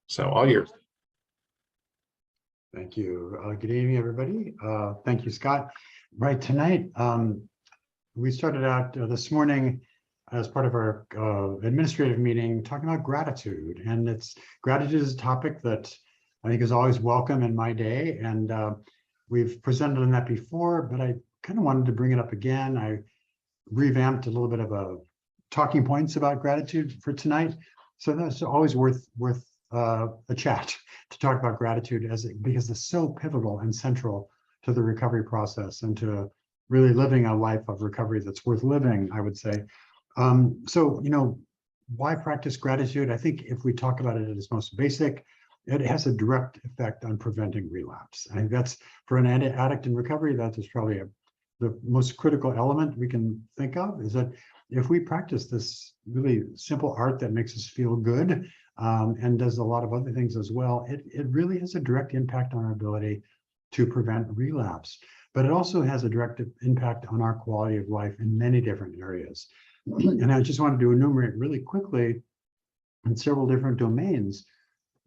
So all yours. Thank you. Good evening, everybody. Thank you, Scott. Right, tonight, we started out this morning as part of our administrative meeting talking about gratitude. And gratitude is a topic that I think is always welcome in my day. And we've presented on that before, but I kind of wanted to bring it up again. I revamped a little bit of a talking points about gratitude for tonight. So that's always worth a chat to talk about gratitude because it's so pivotal and central to the recovery process and to really living a life of recovery that's worth living, I would say. So, why practice gratitude? I think if we talk about it at its most basic, it has a direct effect on preventing relapse. I think that's, for an addict in recovery, that is probably the most critical element we can think of, is that if we practice this really simple art that makes us feel good, and does a lot of other things as well, it really has a direct impact on our ability to prevent relapse. But it also has a direct impact on our quality of life in many different areas. And I just wanted to enumerate really quickly in several different domains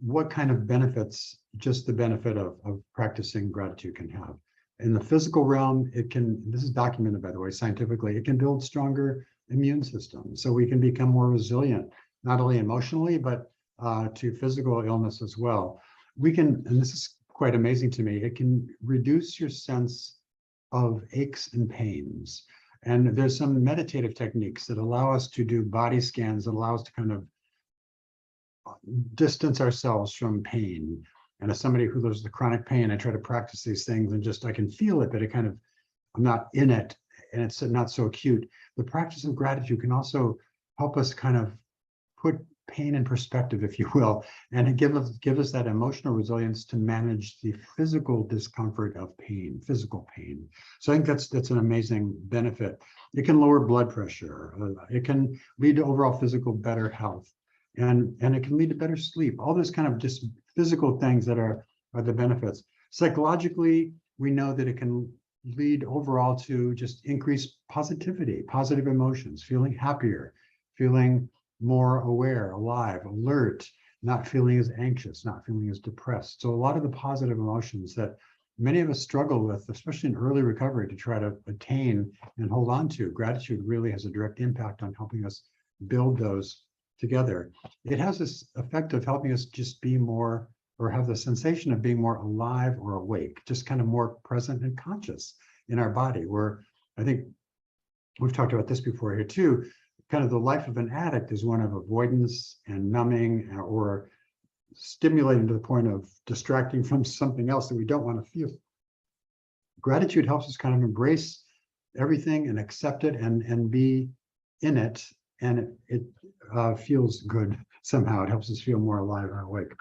what kind of benefits just the benefit of practicing gratitude can have. In the physical realm, this is documented, by the way, scientifically, it can build stronger immune system. So we can become more resilient, not only emotionally, but to physical illness as well. And this is quite amazing to me, it can reduce your sense of aches and pains. And there's some meditative techniques that allow us to do body scans that allow us to kind of distance ourselves from pain. And as somebody who lives with chronic pain, I try to practice these things and I can feel it, but I'm not in it and it's not so acute. The practice of gratitude can also help us kind of put pain in perspective, if you will, and give us that emotional resilience to manage the physical discomfort of pain, physical pain. So I think that's an amazing benefit. It can lower blood pressure. It can lead to overall physical better health, and it can lead to better sleep. All those kind of just physical things that are the benefits. Psychologically, we know that it can lead overall to just increased positivity, positive emotions, feeling happier, feeling more aware, alive, alert, not feeling as anxious, not feeling as depressed. So a lot of the positive emotions that many of us struggle with, especially in early recovery, to try to attain and hold on to, gratitude really has a direct impact on helping us build those together. It has this effect of helping us just be more, or have the sensation of being more alive or awake, just kind of more present and conscious in our body, where I think we've talked about this before here too. Kind of the life of an addict is one of avoidance and numbing, or stimulating to the point of distracting from something else that we don't want to feel. Gratitude helps us kind of embrace everything and accept it and be in it, and it feels good somehow. It helps us feel more alive and awake.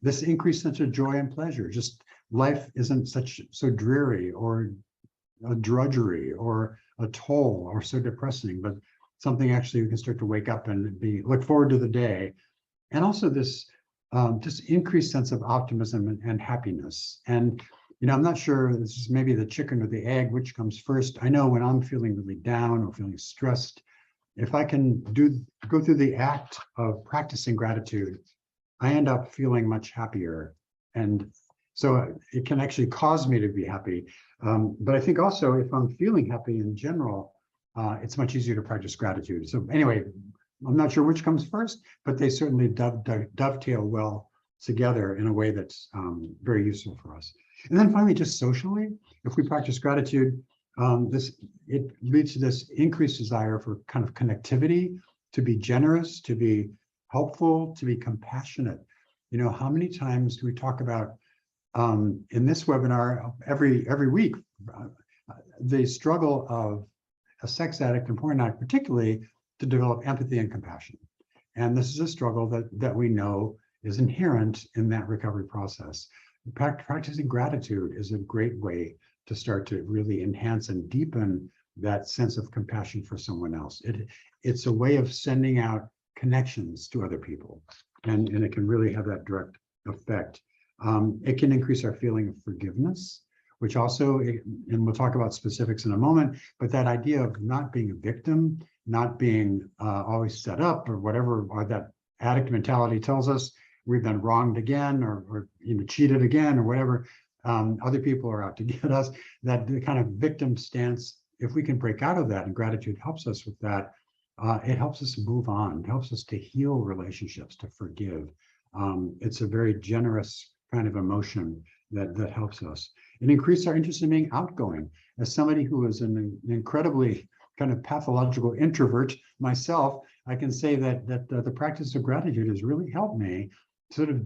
This increased sense of joy and pleasure. Just life isn't so dreary or a drudgery or a toll or so depressing, but something actually we can start to wake up and look forward to the day. And also this just increased sense of optimism and happiness. And, I'm not sure, this is maybe the chicken or the egg, which comes first. I know when I'm feeling really down or feeling stressed, if I can go through the act of practicing gratitude, I end up feeling much happier. And so it can actually cause me to be happy. But I think also if I'm feeling happy in general, it's much easier to practice gratitude. So anyway, I'm not sure which comes first, but they certainly dovetail well together in a way that's very useful for us. And then finally, just socially, if we practice gratitude, it leads to this increased desire for kind of connectivity, to be generous, to be helpful, to be compassionate. How many times do we talk about in this webinar every week, the struggle of a sex addict and porn addict particularly to develop empathy and compassion. And this is a struggle that we know is inherent in that recovery process. Practicing gratitude is a great way to start to really enhance and deepen that sense of compassion for someone else. It's a way of sending out connections to other people, and it can really have that direct effect. It can increase our feeling of forgiveness, which also, and we'll talk about specifics in a moment, but that idea of not being a victim, not being always set up or whatever, or that addict mentality tells us, we've been wronged again, or cheated again, or whatever. Other people are out to get us. That the kind of victim stance, if we can break out of that, and gratitude helps us with that, it helps us move on. It helps us to heal relationships, to forgive. It's a very generous kind of emotion that helps us. It increases our interest in being outgoing. As somebody who is an incredibly kind of pathological introvert myself, I can say that the practice of gratitude has really helped me sort of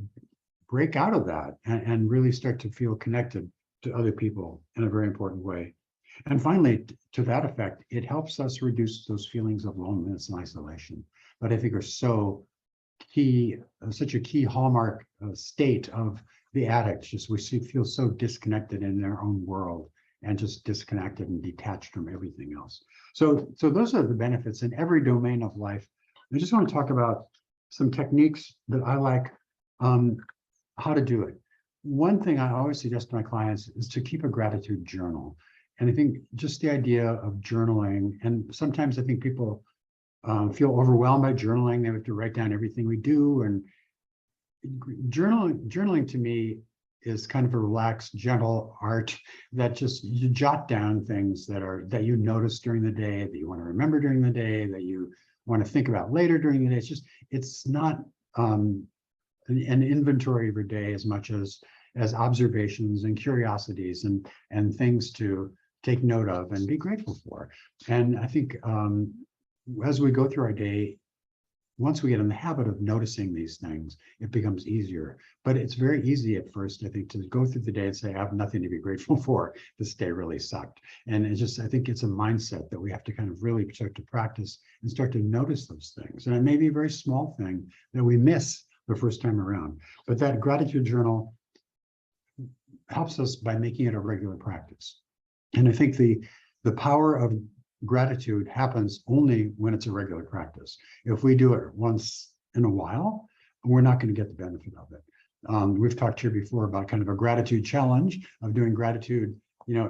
break out of that and really start to feel connected to other people in a very important way. And finally, to that effect, it helps us reduce those feelings of loneliness and isolation that I think are so key, such a key hallmark state of the addicts. Just we feel so disconnected in their own world, and just disconnected and detached from everything else. So those are the benefits in every domain of life. I just want to talk about some techniques that I like, how to do it. One thing I always suggest to my clients is to keep a gratitude journal. And I think just the idea of journaling, and sometimes I think people feel overwhelmed by journaling. They have to write down everything we do. And journaling to me is kind of a relaxed, gentle art that just you jot down things that you notice during the day, that you want to remember during the day, that you want to think about later during the day. It's not an inventory of your day as much as observations and curiosities and things to take note of and be grateful for. And I think as we go through our day, once we get in the habit of noticing these things, it becomes easier. But it's very easy at first, I think, to go through the day and say, I have nothing to be grateful for. This day really sucked. And I think it's a mindset that we have to kind of really start to practice and start to notice those things. And it may be a very small thing that we miss the first time around. But that gratitude journal helps us by making it a regular practice. And I think the power of gratitude happens only when it's a regular practice. If we do it once in a while, we're not going to get the benefit of it. We've talked here before about kind of a gratitude challenge of doing gratitude,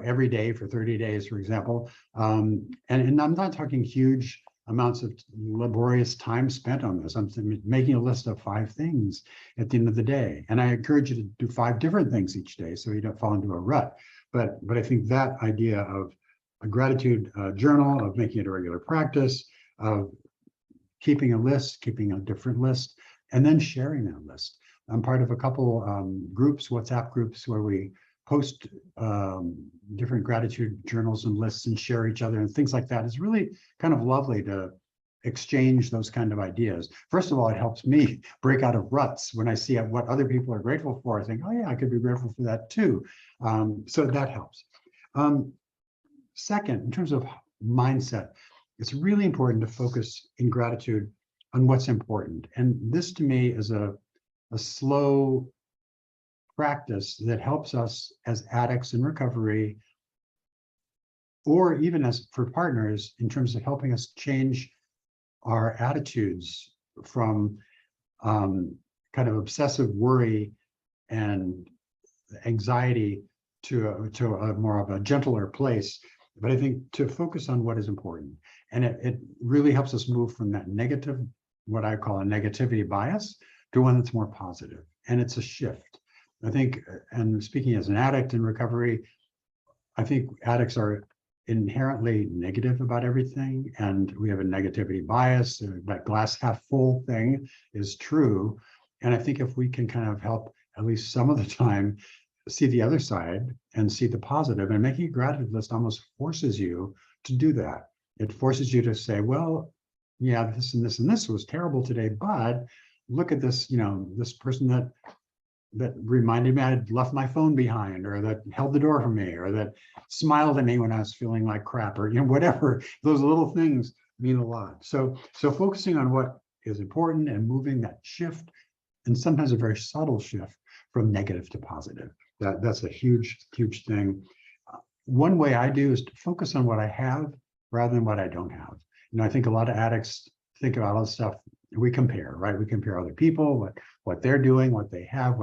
every day for 30 days, for example. And I'm not talking huge amounts of laborious time spent on this. I'm making a list of 5 things at the end of the day. And I encourage you to do 5 different things each day so you don't fall into a rut. But I think that idea of a gratitude journal, of making it a regular practice, of keeping a list, keeping a different list, and then sharing that list. I'm part of a couple groups, WhatsApp groups, where we post different gratitude journals and lists and share each other and things like that. It's really kind of lovely to exchange those kind of ideas. First of all, it helps me break out of ruts when I see what other people are grateful for. I think, oh yeah, I could be grateful for that too. So that helps. Second, in terms of mindset, it's really important to focus in gratitude on what's important. And this to me is a slow practice that helps us as addicts in recovery, or even as for partners, in terms of helping us change our attitudes from kind of obsessive worry and anxiety to a more of a gentler place. But I think to focus on what is important. And it really helps us move from that negative, what I call a negativity bias, to one that's more positive. And it's a shift. I think, and speaking as an addict in recovery, I think addicts are inherently negative about everything. And we have a negativity bias. That glass half full thing is true. And I think if we can kind of help at least some of the time see the other side and see the positive, and making a gratitude list almost forces you to do that. It forces you to say, well, yeah, this and this and this was terrible today, but look at this, this person that reminded me I'd left my phone behind, or that held the door for me, or that smiled at me when I was feeling like crap, or whatever. Those little things mean a lot. So focusing on what is important and moving that shift, and sometimes a very subtle shift from negative to positive. That's a huge thing. One way I do is to focus on what I have rather than what I don't have. I think a lot of addicts think about all this stuff. We compare, right? We compare other people, what they're doing, what they have,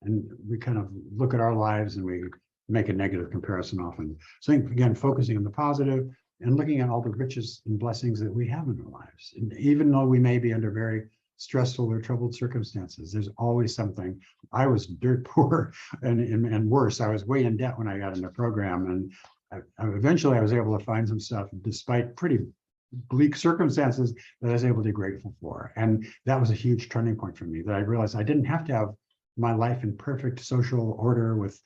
and we kind of look at our lives and we make a negative comparison often. So again, focusing on the positive and looking at all the riches and blessings that we have in our lives. And even though we may be under very stressful or troubled circumstances. There's always something. I was dirt poor and worse. I was way in debt when I got in the program. And eventually I was able to find some stuff despite pretty bleak circumstances that I was able to be grateful for. And that was a huge turning point for me, that I realized I didn't have to have my life in perfect social order with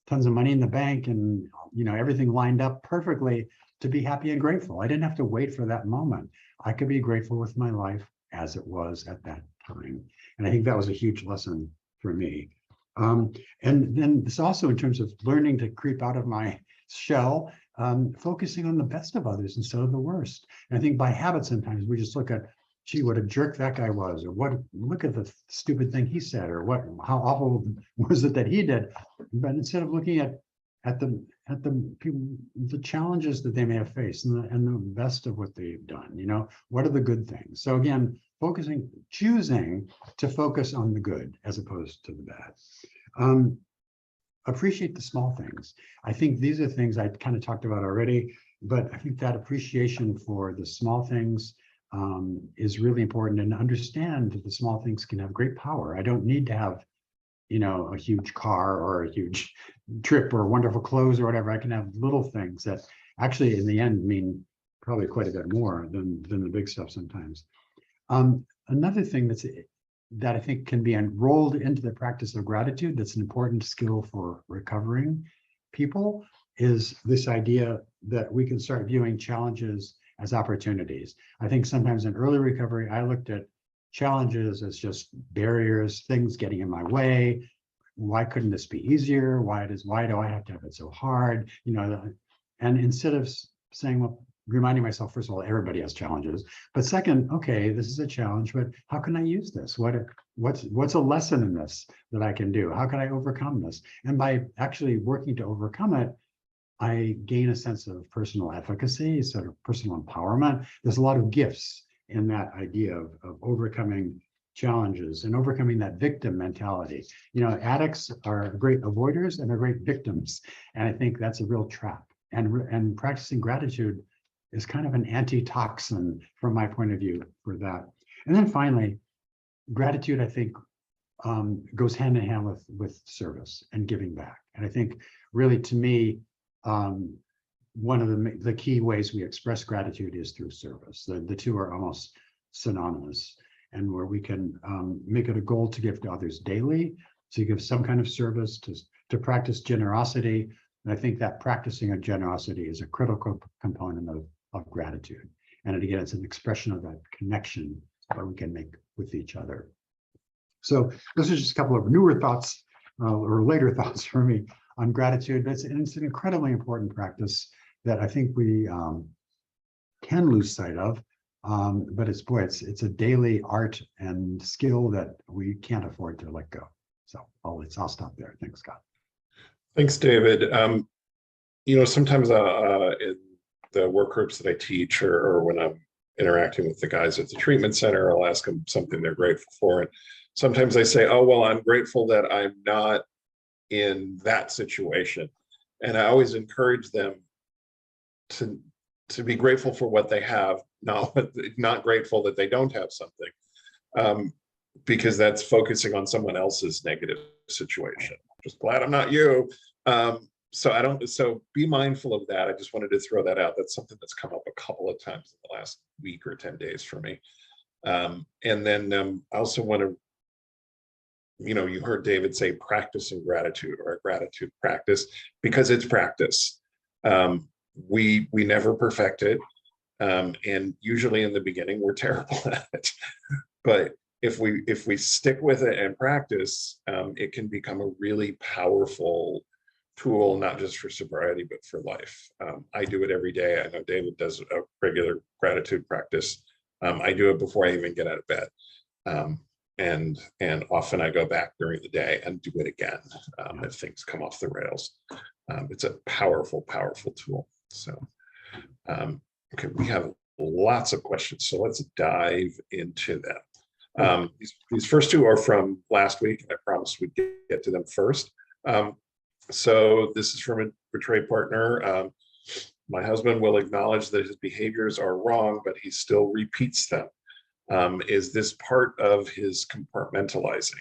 tons of money in the bank and everything lined up perfectly to be happy and grateful. I didn't have to wait for that moment. I could be grateful with my life as it was at that time. And I think that was a huge lesson for me. And then this also in terms of learning to creep out of my shell, focusing on the best of others instead of the worst. And I think by habit, sometimes we just look at, gee, what a jerk that guy was, or look at the stupid thing he said, or how awful was it that he did. But instead of looking at the challenges that they may have faced and the best of what they've done, what are the good things? So again, choosing to focus on the good as opposed to the bad. Appreciate the small things. I think these are things I kind of talked about already, but I think that appreciation for the small things is really important, and understand that the small things can have great power. I don't need to have, a huge car or a huge trip or wonderful clothes or whatever. I can have little things that actually in the end mean probably quite a bit more than the big stuff sometimes. Another thing that I think can be enrolled into the practice of gratitude, that's an important skill for recovering people, is this idea that we can start viewing challenges as opportunities. I think sometimes in early recovery, I looked at challenges as just barriers, things getting in my way. Why couldn't this be easier? Why do I have to have it so hard? And instead of saying, well, reminding myself, first of all, everybody has challenges, but second, okay, this is a challenge, but how can I use this? What's a lesson in this that I can do? How can I overcome this? And by actually working to overcome it, I gain a sense of personal efficacy, sort of personal empowerment. There's a lot of gifts in that idea of overcoming challenges and overcoming that victim mentality. Addicts are great avoiders and they're great victims. And I think that's a real trap. And practicing gratitude is kind of an antitoxin from my point of view for that. And then finally, gratitude, I think, goes hand in hand with service and giving back. And I think really, to me, one of the key ways we express gratitude is through service. The two are almost synonymous, and where we can make it a goal to give to others daily, to give some kind of service, to practice generosity. And I think that practicing of generosity is a critical component of gratitude. And again, it's an expression of that connection that we can make with each other. So those are just a couple of newer thoughts or later thoughts for me on gratitude. It's an incredibly important practice that I think we can lose sight of. But it's a daily art and skill that we can't afford to let go. So I'll stop there. Thanks, Scott. Thanks, David. Sometimes in the work groups that I teach, or when I'm interacting with the guys at the treatment center, I'll ask them something they're grateful for. And sometimes they say, oh, well, I'm grateful that I'm not in that situation. And I always encourage them to be grateful for what they have, not grateful that they don't have something, because that's focusing on someone else's negative situation. Just glad I'm not you. So be mindful of that. I just wanted to throw that out. That's something that's come up a couple of times in the last week or 10 days for me. And then I also want to, you heard David say practicing gratitude, or a gratitude practice, because it's practice. We never perfect it. And usually in the beginning, we're terrible at it. But if we stick with it and practice, it can become a really powerful tool, not just for sobriety, but for life. I do it every day. I know David does a regular gratitude practice. I do it before I even get out of bed. And often I go back during the day and do it again if things come off the rails. It's a powerful, powerful tool. So, okay, we have lots of questions, so let's dive into them. These first two are from last week, and I promised we'd get to them first. So this is from a betrayed partner. My husband will acknowledge that his behaviors are wrong, but he still repeats them. Is this part of his compartmentalizing?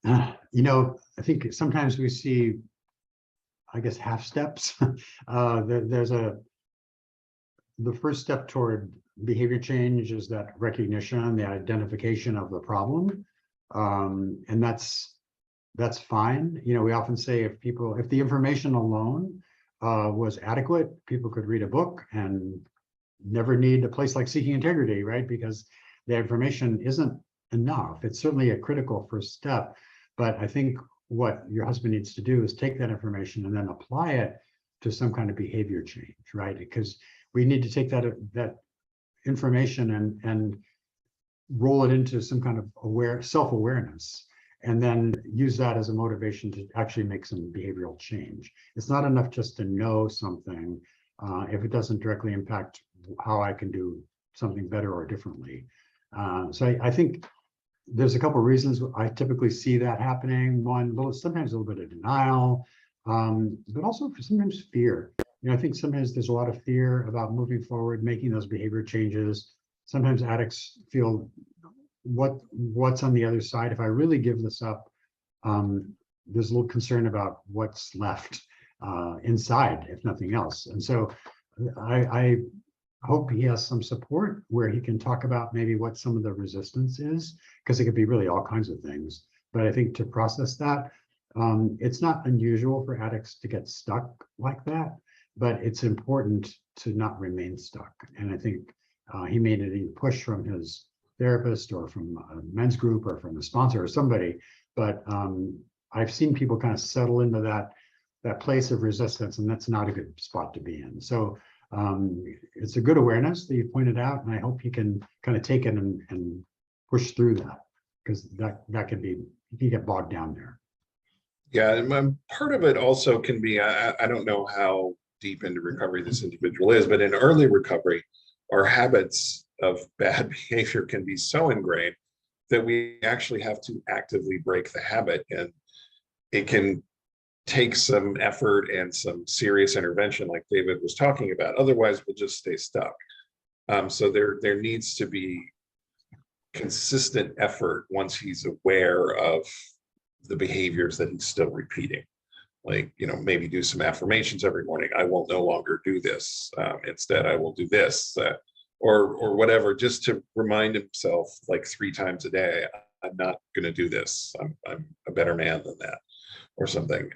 I think sometimes we see, I guess, half steps. There's the first step toward behavior change is that recognition, the identification of the problem. And that's fine. We often say if the information alone was adequate, people could read a book and never need a place like Seeking Integrity, right? Because the information isn't enough. It's certainly a critical first step. But I think what your husband needs to do is take that information and then apply it to some kind of behavior change, right? Because we need to take that information and roll it into some kind of self-awareness, and then use that as a motivation to actually make some behavioral change. It's not enough just to know something if it doesn't directly impact how I can do something better or differently. So I think there's a couple of reasons I typically see that happening. One, sometimes a little bit of denial, but also sometimes fear. I think sometimes there's a lot of fear about moving forward, making those behavior changes. Sometimes addicts feel what's on the other side. If I really give this up, there's a little concern about what's left inside, if nothing else. And so I hope he has some support where he can talk about maybe what some of the resistance is, because it could be really all kinds of things. But I think to process that, it's not unusual for addicts to get stuck like that, but it's important to not remain stuck. And I think he made it a push from his therapist or from a men's group or from a sponsor or somebody. But I've seen people kind of settle into that place of resistance, and that's not a good spot to be in. So it's a good awareness that you pointed out, and I hope he can kind of take it and push through that, because that can be, you can get bogged down there. Yeah, and part of it also can be, I don't know how deep into recovery this individual is, but in early recovery, our habits of bad behavior can be so ingrained that we actually have to actively break the habit, and it can take some effort and some serious intervention like David was talking about. Otherwise, we'll just stay stuck. So there needs to be consistent effort once he's aware of the behaviors that he's still repeating. Like, maybe do some affirmations every morning. I will no longer do this. Instead, I will do this, or whatever, just to remind himself like 3 times a day, I'm not going to do this. I'm a better man than that, or something.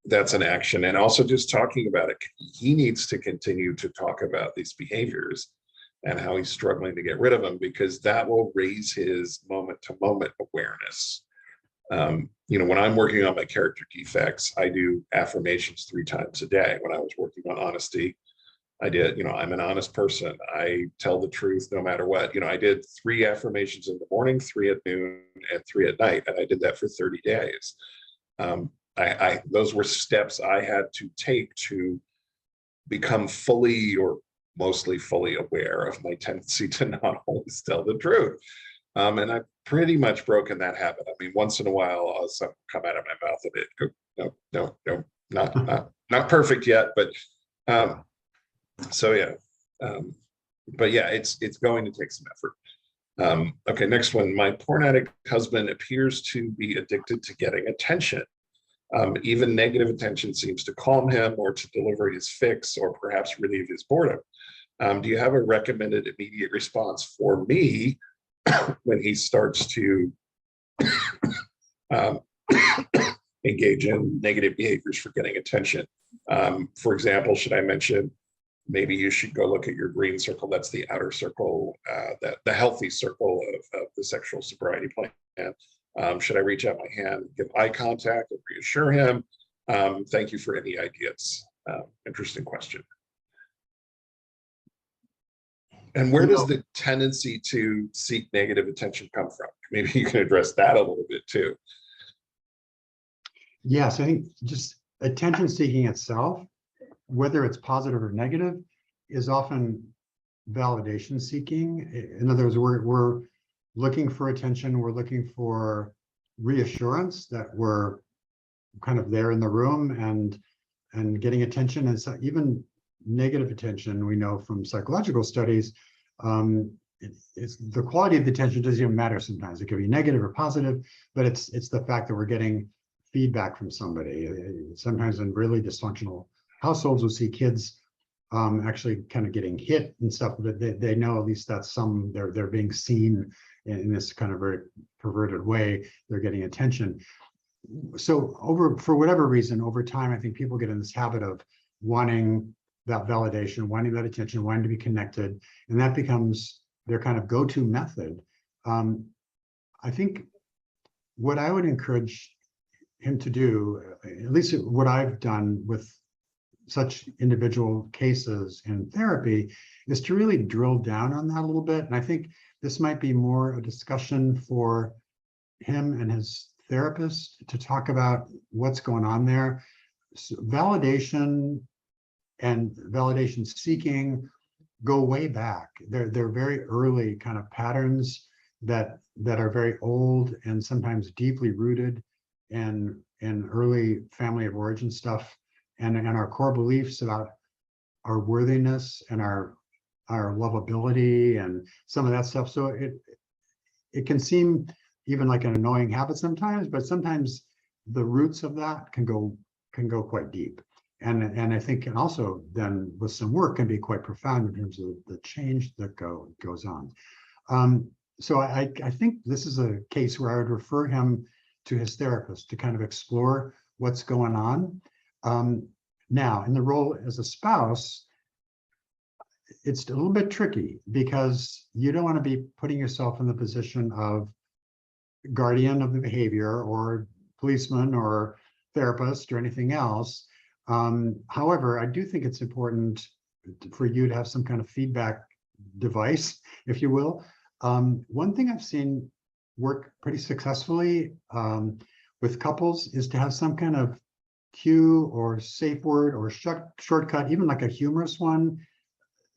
That's an action. And also just talking about it. He needs to continue to talk about these behaviors and how he's struggling to get rid of them, because that will raise his moment-to-moment awareness. When I'm working on my character defects, I do affirmations 3 times a day. When I was working on honesty, I did, I'm an honest person. I tell the truth no matter what. I did 3 affirmations in the morning, 3 at noon, and 3 at night. And I did that for 30 days. Those were steps I had to take to become fully or mostly fully aware of my tendency to not always tell the truth. And I've pretty much broken that habit. I mean, once in a while, I'll something come out of my mouth and it go, no, not perfect yet, but so yeah. But yeah, it's going to take some effort. Okay, next one. My porn addict husband appears to be addicted to getting attention. Even negative attention seems to calm him or to deliver his fix or perhaps relieve his boredom. Do you have a recommended immediate response for me when he starts to engage in negative behaviors for getting attention? For example, should I mention, maybe you should go look at your green circle? That's the outer circle, the healthy circle of the sexual sobriety plan. Should I reach out my hand, give eye contact, and reassure him? Thank you for any ideas. Interesting question. And where does the tendency to seek negative attention come from? Maybe you can address that a little bit too. Yes, I think just attention seeking itself, whether it's positive or negative, is often validation seeking. In other words, we're looking for attention, we're looking for reassurance that we're kind of there in the room and getting attention. And so even negative attention, we know from psychological studies, it's the quality of the attention doesn't even matter sometimes. It could be negative or positive, but it's the fact that we're getting feedback from somebody. Sometimes in really dysfunctional households, we'll see kids actually kind of getting hit and stuff, but they know at least that's they're being seen in this kind of very perverted way. They're getting attention. So for whatever reason, over time, I think people get in this habit of wanting that validation, wanting that attention, wanting to be connected, and that becomes their kind of go-to method. I think what I would encourage him to do, at least what I've done with such individual cases in therapy, is to really drill down on that a little bit. And I think this might be more a discussion for him and his therapist to talk about what's going on there. So validation and validation seeking go way back. They're very early kind of patterns that are very old and sometimes deeply rooted in early family of origin stuff, and our core beliefs about our worthiness and our lovability and some of that stuff. So it can seem even like an annoying habit sometimes, but sometimes the roots of that can go quite deep. And I think, and also then with some work, can be quite profound in terms of the change that goes on. So I think this is a case where I would refer him to his therapist to kind of explore what's going on. Now, in the role as a spouse, it's a little bit tricky because you don't want to be putting yourself in the position of guardian of the behavior or policeman or therapist or anything else. However, I do think it's important for you to have some kind of feedback device, if you will. One thing I've seen work pretty successfully with couples is to have some kind of cue or safe word or shortcut, even like a humorous one,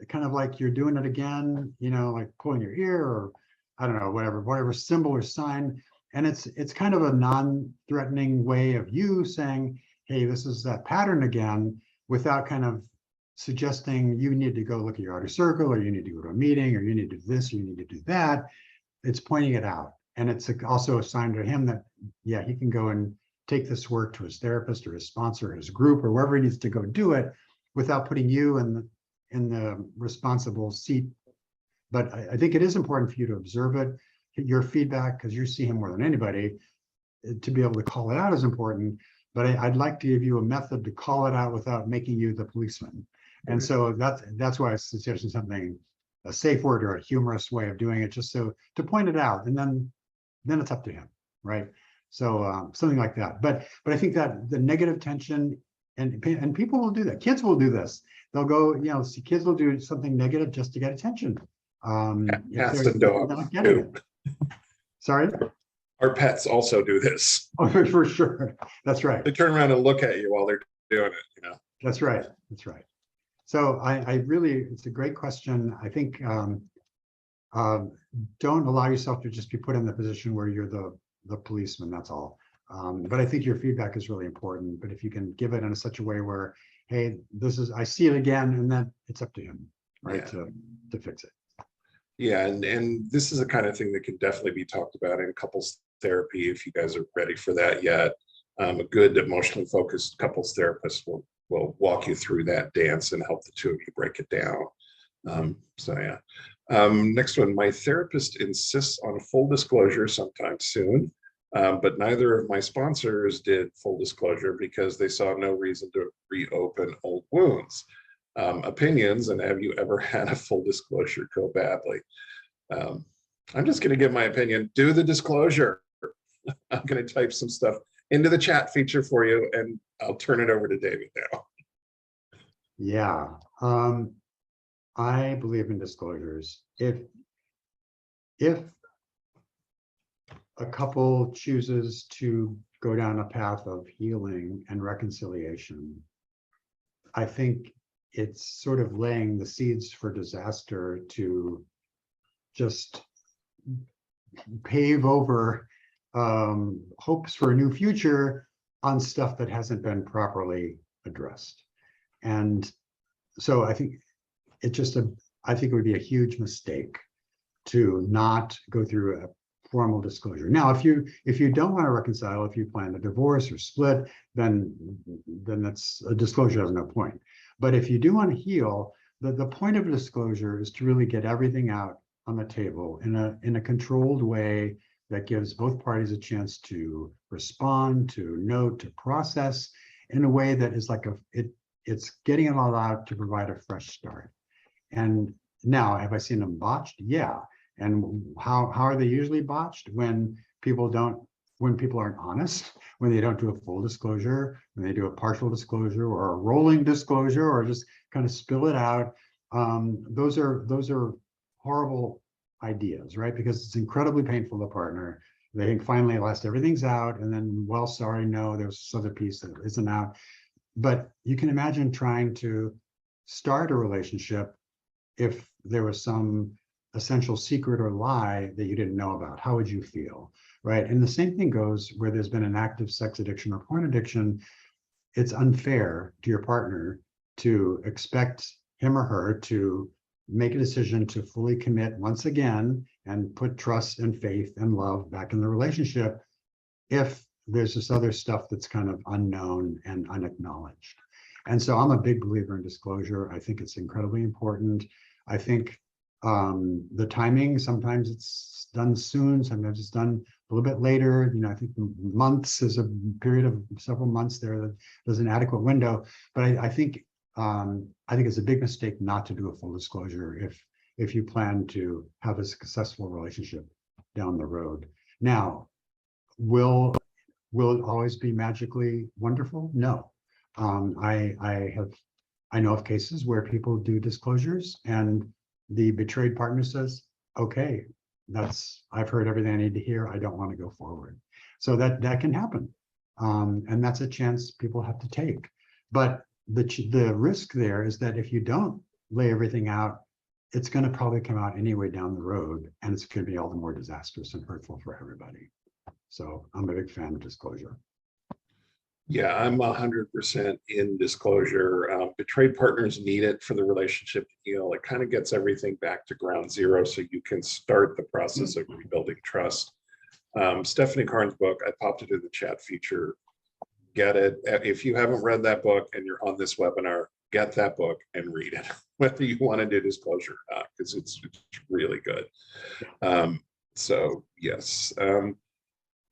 kind of like you're doing it again, like pulling your ear or I don't know, whatever symbol or sign. And it's kind of a non-threatening way of you saying, hey, this is that pattern again, without kind of suggesting you need to go look at your outer circle, or you need to go to a meeting, or you need to do this, or you need to do that. It's pointing it out. And it's also a sign to him that, yeah, he can go and take this work to his therapist or his sponsor, or his group, or wherever he needs to go do it without putting you in the responsible seat. But I think it is important for you to observe it, your feedback, because you see him more than anybody. To be able to call it out is important. But I'd like to give you a method to call it out without making you the policeman. And so that's why I suggested something, a safe word or a humorous way of doing it, just so to point it out, and then it's up to him, right? So something like that. But I think that the negative tension, and people will do that. Kids will do this. They'll go, see, kids will do something negative just to get attention. Cats and dogs not getting it. Sorry. Our pets also do this. Oh, for sure. That's right. They turn around and look at you while they're doing it, That's right. That's right. So I really, it's a great question. I think don't allow yourself to just be put in the position where you're the policeman, that's all. But I think your feedback is really important. But if you can give it in such a way where, hey, I see it again, and then it's up to him, right, to fix it. Yeah, and this is the kind of thing that can definitely be talked about in couples therapy if you guys are ready for that yet. A good emotionally focused couples therapist will walk you through that dance and help the two of you break it down. Next one, my therapist insists on full disclosure sometime soon, but neither of my sponsors did full disclosure because they saw no reason to reopen old wounds. Opinions, and have you ever had a full disclosure go badly? I'm just going to give my opinion. Do the disclosure. I'm going to type some stuff into the chat feature for you, and I'll turn it over to David now. Yeah, I believe in disclosures. If a couple chooses to go down a path of healing and reconciliation, I think it's sort of laying the seeds for disaster to just pave over hopes for a new future on stuff that hasn't been properly addressed. And so I think it just I think it would be a huge mistake to not go through a formal disclosure. Now, if you don't want to reconcile, if you plan to divorce or split, then that's a disclosure has no point. But if you do want to heal, the point of a disclosure is to really get everything out on the table in a controlled way that gives both parties a chance to respond, to note, to process in a way that is like it's getting it all out to provide a fresh start. And now, have I seen them botched? Yeah. And how are they usually botched? When people aren't honest, when they don't do a full disclosure, when they do a partial disclosure or a rolling disclosure, or just kind of spill it out. Those are horrible ideas, right? Because it's incredibly painful to the partner. They think finally at last everything's out, and then, well, sorry, no, there's this other piece that isn't out. But you can imagine trying to start a relationship if there was some essential secret or lie that you didn't know about. How would you feel, right? And the same thing goes where there's been an active sex addiction or porn addiction. It's unfair to your partner to expect him or her to make a decision to fully commit once again and put trust and faith and love back in the relationship if there's this other stuff that's kind of unknown and unacknowledged. And so I'm a big believer in disclosure. I think it's incredibly important. I think the timing, sometimes it's done soon, sometimes it's done a little bit later. I think months is a period of several months there that there's an adequate window. But I think it's a big mistake not to do a full disclosure if you plan to have a successful relationship down the road. Now, will it always be magically wonderful? No. I know of cases where people do disclosures and the betrayed partner says, okay, I've heard everything I need to hear. I don't want to go forward. So that can happen. And that's a chance people have to take. But the risk there is that if you don't lay everything out, it's going to probably come out anyway down the road, and it's going to be all the more disastrous and hurtful for everybody. So I'm a big fan of disclosure. Yeah, I'm 100% in disclosure. Betrayed partners need it for the relationship to heal. It kind of gets everything back to ground zero so you can start the process of rebuilding trust. Stephanie Karn's book, I popped it in the chat feature. Get it. If you haven't read that book and you're on this webinar, get that book and read it, whether you want to do disclosure or not, because it's really good. So yes.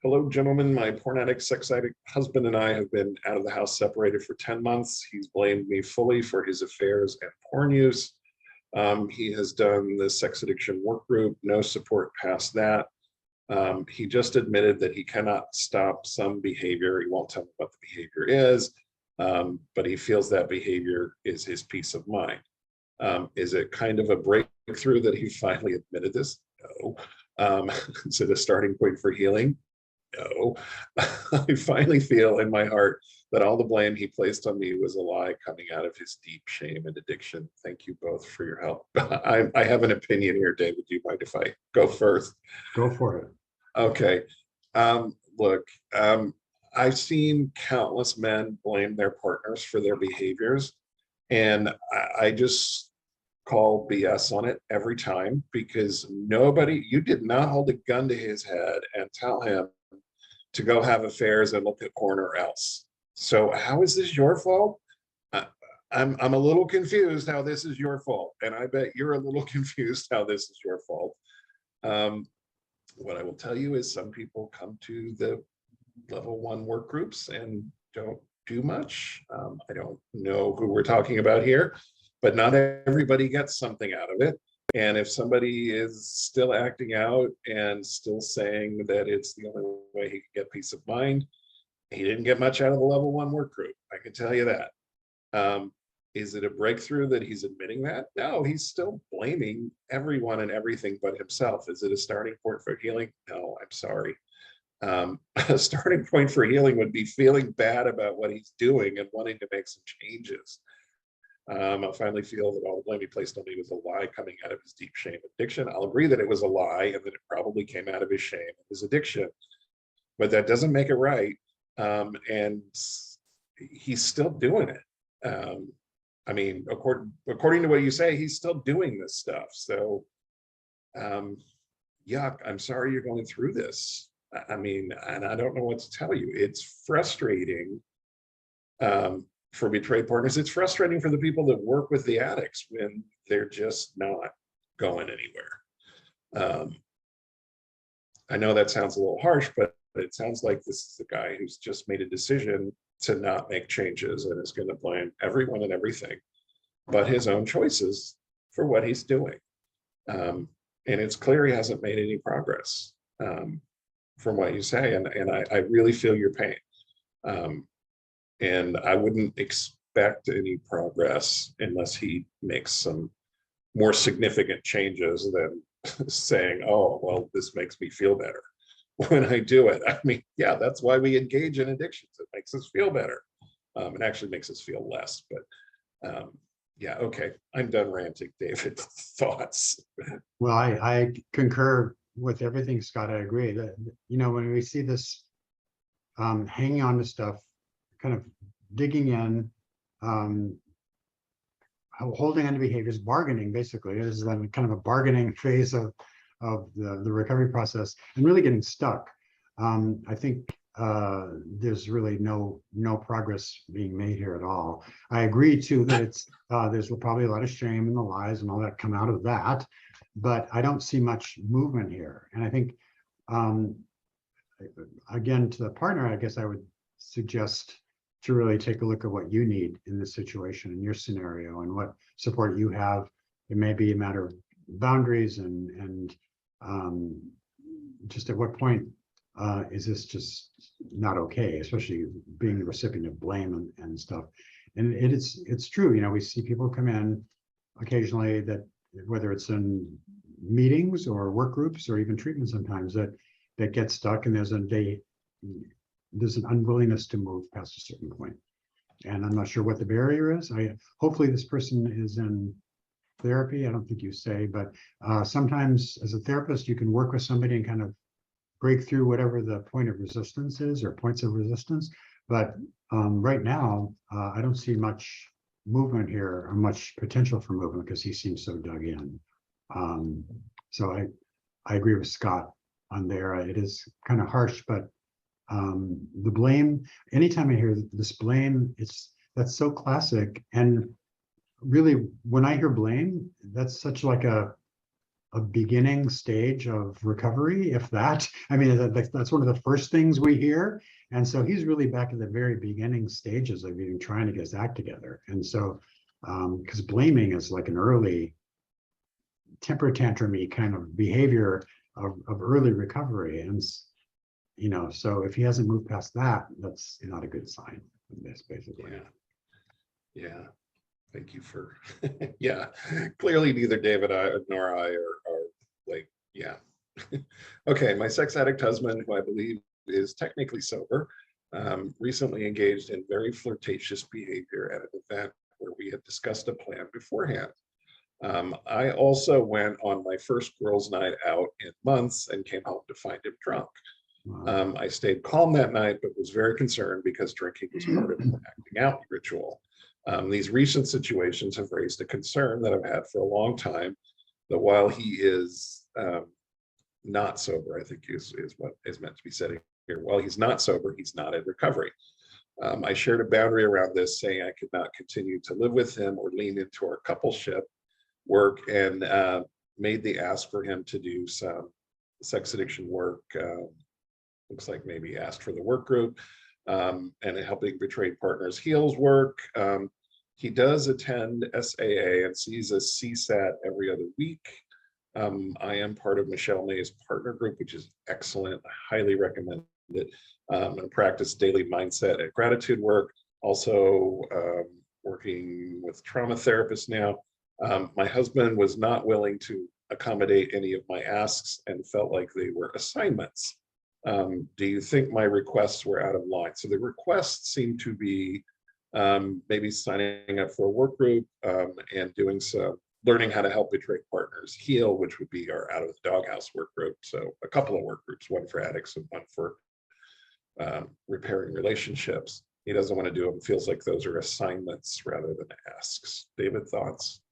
Hello, gentlemen. My porn addict, sex addict husband and I have been out of the house separated for 10 months. He's blamed me fully for his affairs and porn use. He has done the sex addiction work group, no support past that. He just admitted that he cannot stop some behavior. He won't tell me what the behavior is, but he feels that behavior is his peace of mind. Is it kind of a breakthrough that he finally admitted this? No. Is it a starting point for healing? No. I finally feel in my heart that all the blame he placed on me was a lie coming out of his deep shame and addiction. Thank you both for your help. I have an opinion here, David. Do you mind if I go first? Go for it. Okay. Look, I've seen countless men blame their partners for their behaviors, and I just call BS on it every time, because you did not hold a gun to his head and tell him to go have affairs and look at porn or else. So how is this your fault? I'm a little confused how this is your fault, and I bet you're a little confused how this is your fault. What I will tell you is some people come to the level 1 work groups and don't do much. I don't know who we're talking about here, but not everybody gets something out of it. And if somebody is still acting out and still saying that it's the only way he can get peace of mind, he didn't get much out of the level 1 work group. I can tell you that. Is it a breakthrough that he's admitting that? No, he's still blaming everyone and everything but himself. Is it a starting point for healing? No, I'm sorry. A starting point for healing would be feeling bad about what he's doing and wanting to make some changes. I finally feel that all the blame he placed on me was a lie coming out of his deep shame and addiction. I'll agree that it was a lie and that it probably came out of his shame and his addiction, but that doesn't make it right. And he's still doing it. I mean, according to what you say, he's still doing this stuff. So, yuck, I'm sorry you're going through this. I mean, and I don't know what to tell you. It's frustrating for betrayed partners. It's frustrating for the people that work with the addicts when they're just not going anywhere. I know that sounds a little harsh, but it sounds like this is a guy who's just made a decision to not make changes and is going to blame everyone and everything but his own choices for what he's doing. And it's clear he hasn't made any progress from what you say. And I really feel your pain. And I wouldn't expect any progress unless he makes some more significant changes than saying, oh, well, this makes me feel better when I do it. I mean, yeah, that's why we engage in addictions. It makes us feel better. It actually makes us feel less. But yeah, okay, I'm done ranting. David, thoughts? Well, I concur with everything, Scott. I agree that, you know, when we see this hanging on to stuff, kind of digging in, holding on to behaviors, bargaining, basically, is then kind of a bargaining phase of the recovery process, and really getting stuck. I think there's really no progress being made here at all. I agree too that it's there's probably a lot of shame and the lies and all that come out of that, but I don't see much movement here. And I think again, to the partner, I guess I would suggest to really take a look at what you need in this situation, in your scenario, and what support you have. It may be a matter of boundaries and just at what point is this just not okay, especially being the recipient of blame and stuff. And it's true, you know, we see people come in occasionally that, whether it's in meetings or work groups or even treatment sometimes, that get stuck, and there's an unwillingness to move past a certain point. And I'm not sure what the barrier is. Hopefully this person is in therapy. I don't think you say, but sometimes as a therapist, you can work with somebody and kind of break through whatever the point of resistance is, or points of resistance. But right now, I don't see much movement here, or much potential for movement, because he seems so dug in. So I agree with Scott on there. It is kind of harsh, but the blame, anytime I hear this blame, that's so classic. And really, when I hear blame, that's such like a beginning stage of recovery, if that. I mean, that's one of the first things we hear. And so he's really back at the very beginning stages of even trying to get his act together. And so, because blaming is like an early temper tantrum-y kind of behavior of early recovery. And, you know, so if he hasn't moved past that, that's not a good sign of this, basically. Yeah. Thank you for, yeah, clearly neither David nor I are like, yeah. Okay, my sex addict husband, who I believe is technically sober, recently engaged in very flirtatious behavior at an event where we had discussed a plan beforehand. I also went on my first girls' night out in months and came home to find him drunk. Wow. I stayed calm that night, but was very concerned because drinking was part of the acting out ritual. These recent situations have raised a concern that I've had for a long time, that while he is not sober, I think is what is meant to be said here. While he's not sober, he's not in recovery. I shared a boundary around this, saying I could not continue to live with him or lean into our coupleship work, and made the ask for him to do some sex addiction work. Looks like maybe asked for the work group, and helping betrayed partners heals work. He does attend SAA and sees a CSAT every other week. I am part of Michelle May's partner group, which is excellent. I highly recommend it. And practice daily mindset and gratitude work. Also working with trauma therapists now. My husband was not willing to accommodate any of my asks and felt like they were assignments. Do you think my requests were out of line? So the requests seem to be maybe signing up for a work group and doing some learning how to help betrayed partners heal, which would be our out of the doghouse work group. So a couple of work groups, one for addicts and one for repairing relationships. he doesn't want to do them. Feels like those are assignments rather than asks. David, thoughts?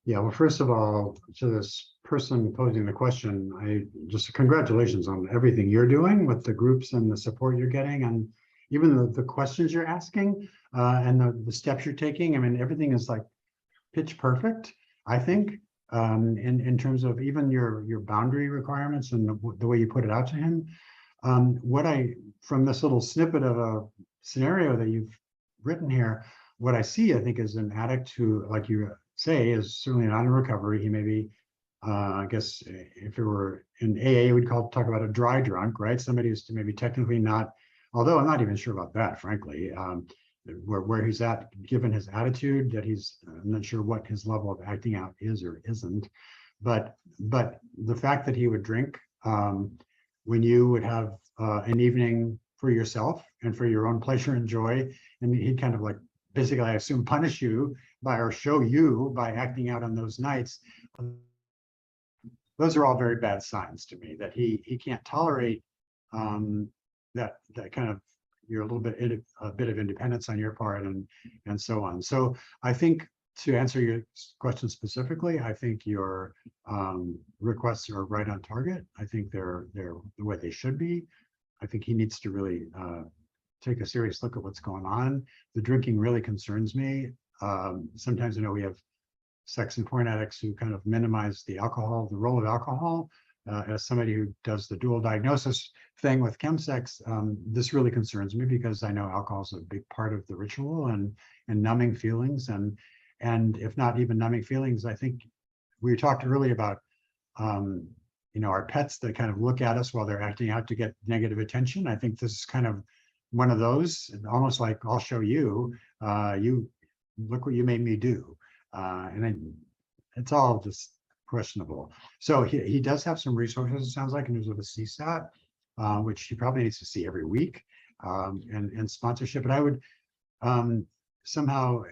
Yeah, well, first of all, to this person posing the question, I just congratulations on everything you're doing with the groups and the support you're getting, and even the questions you're asking, and the steps you're taking. I mean, everything is like pitch perfect, I think, in terms of even your boundary requirements and the way you put it out to him. From this little snippet of a scenario that you've written here, what I see, I think, is an addict who, like you say, is certainly not in recovery. He may be, I guess, if it were in AA, we'd talk about a dry drunk, right? Somebody who's maybe technically not, although I'm not even sure about that, frankly, where he's at, given his attitude, that I'm not sure what his level of acting out is or isn't. But the fact that he would drink when you would have an evening for yourself and for your own pleasure and joy, and he'd kind of like, basically, I assume, punish you or show you by acting out on those nights. Those are all very bad signs to me, that he can't tolerate that kind of, you're a bit of independence on your part, and so on. So I think, to answer your question specifically, I think your requests are right on target. I think they're the way they should be. I think he needs to really take a serious look at what's going on. The drinking really concerns me. Sometimes I know we have sex and porn addicts who kind of minimize the role of alcohol. As somebody who does the dual diagnosis thing with chemsex, this really concerns me, because I know alcohol is a big part of the ritual and numbing feelings, and if not even numbing feelings, I think we talked earlier about our pets that kind of look at us while they're acting out to get negative attention. I think this is kind of one of those, almost like, I'll show you, you look what you made me do, and then it's all just questionable. So he does have some resources, it sounds like, in terms of a CSAT, which he probably needs to see every week, and sponsorship. But I would somehow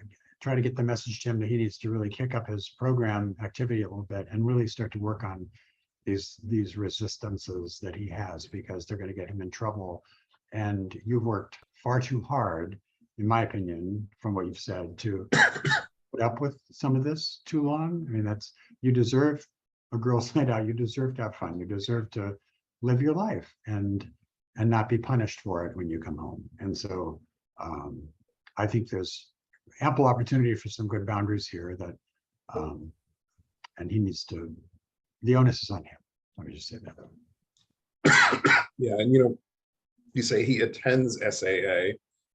try to get the message to him that he needs to really kick up his program activity a little bit and really start to work on these resistances that he has, because they're going to get him in trouble. And you've worked far too hard, in my opinion, from what you've said, to put up with some of this too long. I mean, you deserve a girls' night out. You deserve to have fun. You deserve to live your life and not be punished for it when you come home. And so I think there's ample opportunity for some good boundaries here, that and he needs to, the onus is on him. Let me just say that. Yeah, and you say he attends SAA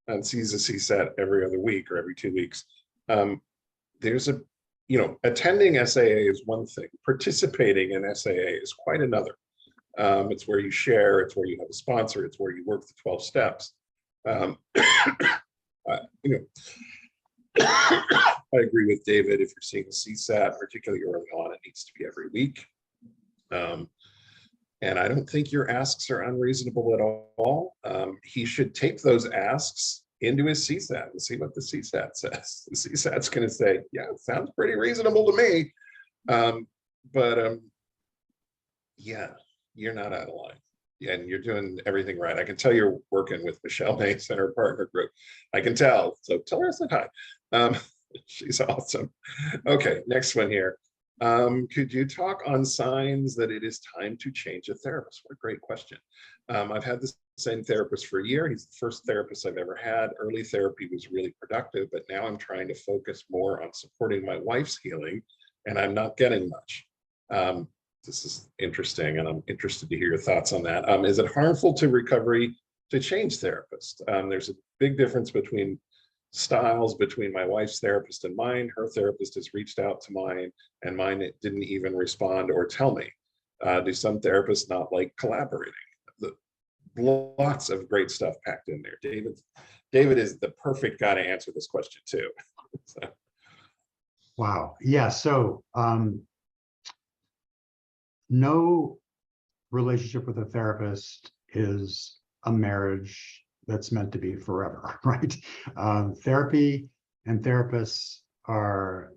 and sees a CSAT every other week or every 2 weeks. There's attending SAA is one thing. Participating in SAA is quite another. It's where you share, it's where you have a sponsor, it's where you work the 12 steps. I agree with David. If you're seeing a CSAT, particularly early on, it needs to be every week. And I don't think your asks are unreasonable at all. He should take those asks into his CSAT and see what the CSAT says. The CSAT's going to say, yeah, it sounds pretty reasonable to me. Yeah, you're not out of line. And you're doing everything right. I can tell you're working with Michelle Mace and her partner group. I can tell. So tell her I said hi. She's awesome. Okay, next one here. Could you talk on signs that it is time to change a therapist? What a great question. I've had the same therapist for a year. He's the first therapist I've ever had. Early therapy was really productive, but now I'm trying to focus more on supporting my wife's healing, and I'm not getting much. This is interesting, and I'm interested to hear your thoughts on that. Is it harmful to recovery to change therapist? There's a big difference between styles between my wife's therapist and mine. Her therapist has reached out to mine, and mine didn't even respond or tell me. Do some therapists not like collaborating? Lots of great stuff packed in there. David is the perfect guy to answer this question too. So. Wow. Yeah. So no relationship with a therapist is a marriage that's meant to be forever, right? Therapy and therapists are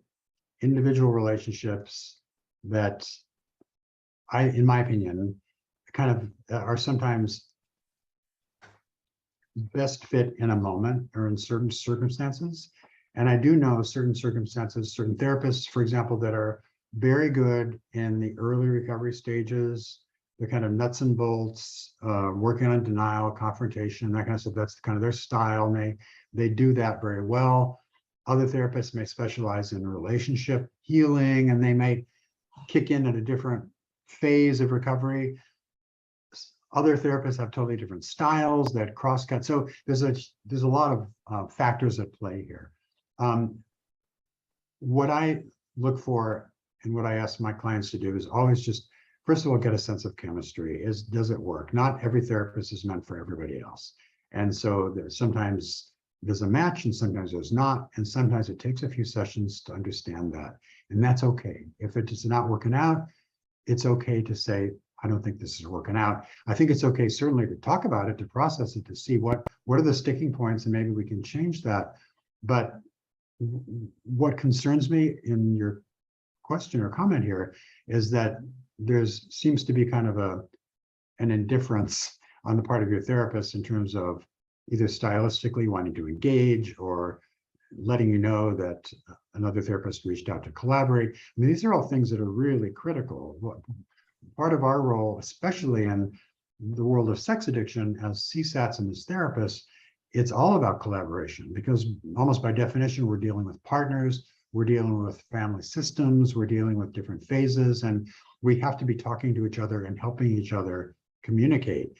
individual relationships that in my opinion, kind of are sometimes best fit in a moment or in certain circumstances. And I do know certain circumstances, certain therapists, for example, that are very good in the early recovery stages, the kind of nuts and bolts, working on denial, confrontation, that kind of stuff. That's kind of their style. And they do that very well. Other therapists may specialize in relationship healing, and they may kick in at a different phase of recovery. Other therapists have totally different styles that crosscut. So there's a lot of factors at play here. What I look for and what I ask my clients to do is always just, first of all, get a sense of chemistry. Does it work? Not every therapist is meant for everybody else. And so sometimes there's a match and sometimes there's not. And sometimes it takes a few sessions to understand that. And that's okay. If it is not working out, it's okay to say, I don't think this is working out. I think it's okay, certainly, to talk about it, to process it, to see what are the sticking points, and maybe we can change that. But what concerns me in your question or comment here is that seems to be kind of an indifference on the part of your therapist in terms of either stylistically wanting to engage or letting you know that another therapist reached out to collaborate. I mean, these are all things that are really critical. Part of our role, especially in the world of sex addiction as CSATs and as therapists, it's all about collaboration, because almost by definition, we're dealing with partners, we're dealing with family systems, we're dealing with different phases, and we have to be talking to each other and helping each other communicate.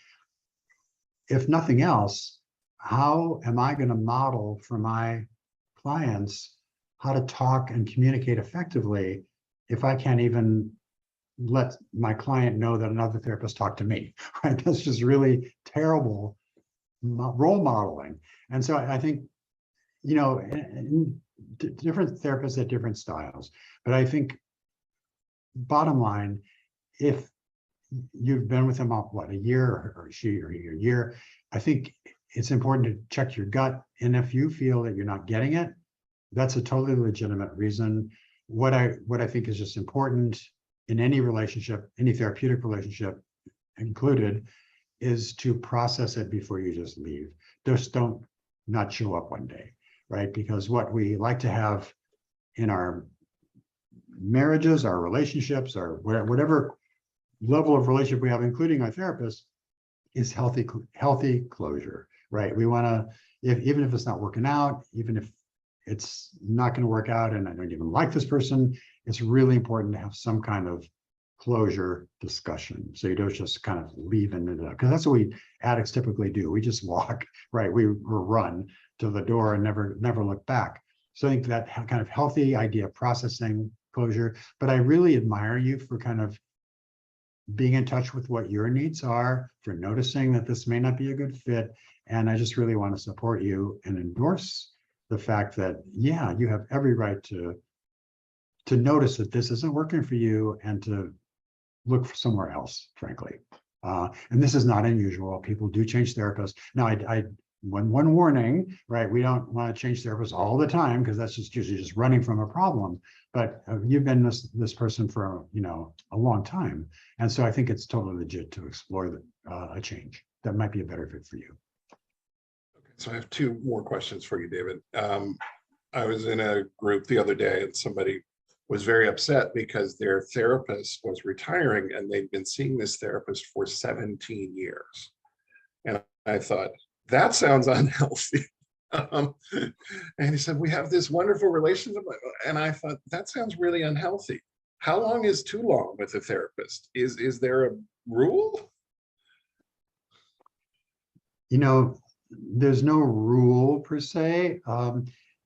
If nothing else, how am I going to model for my clients how to talk and communicate effectively if I can't even let my client know that another therapist talked to me, right? That's just really terrible role modeling. And so I think, different therapists have different styles, but I think bottom line, if you've been with them off a year or she or a year, I think it's important to check your gut. And if you feel that you're not getting it, that's a totally legitimate reason. What I think is just important in any relationship, any therapeutic relationship included, is to process it before you just leave. Just don't not show up one day, right? Because what we like to have in our marriages, our relationships, or whatever level of relationship we have, including our therapist, is healthy closure, right? We want to, even if it's not working out, even if it's not going to work out and I don't even like this person, it's really important to have some kind of closure discussion. So you don't just kind of leave it up, because that's what we addicts typically do. We just walk, right? We run to the door and never look back. So I think that kind of healthy idea of processing closure, but I really admire you for kind of being in touch with what your needs are, for noticing that this may not be a good fit. And I just really want to support you and endorse the fact that, yeah, you have every right to notice that this isn't working for you and to look for somewhere else, frankly. And this is not unusual. People do change therapists. Now, one warning, right? We don't want to change therapists all the time, because that's just usually just running from a problem. But you've been this person for a long time, and so I think it's totally legit to explore a change that might be a better fit for you. Okay, so I have two more questions for you, David. I was in a group the other day, and somebody was very upset because their therapist was retiring, and they'd been seeing this therapist for 17 years. And I thought, that sounds unhealthy. And he said, we have this wonderful relationship. And I thought, that sounds really unhealthy. How long is too long with a therapist? Is there a rule? There's no rule per se.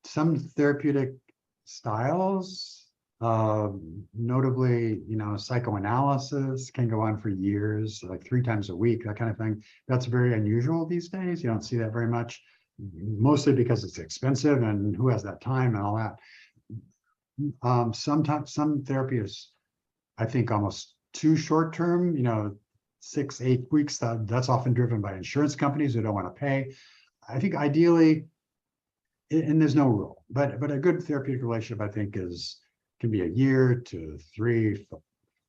Some therapeutic styles, notably, psychoanalysis, can go on for years, like 3 times a week, that kind of thing. That's very unusual these days. You don't see that very much, mostly because it's expensive and who has that time and all that. Sometimes some therapy is, I think, almost too short term, 6-8 weeks. That's often driven by insurance companies who don't want to pay. I think ideally, and there's no rule, but a good therapeutic relationship, I think, can be a year to 3,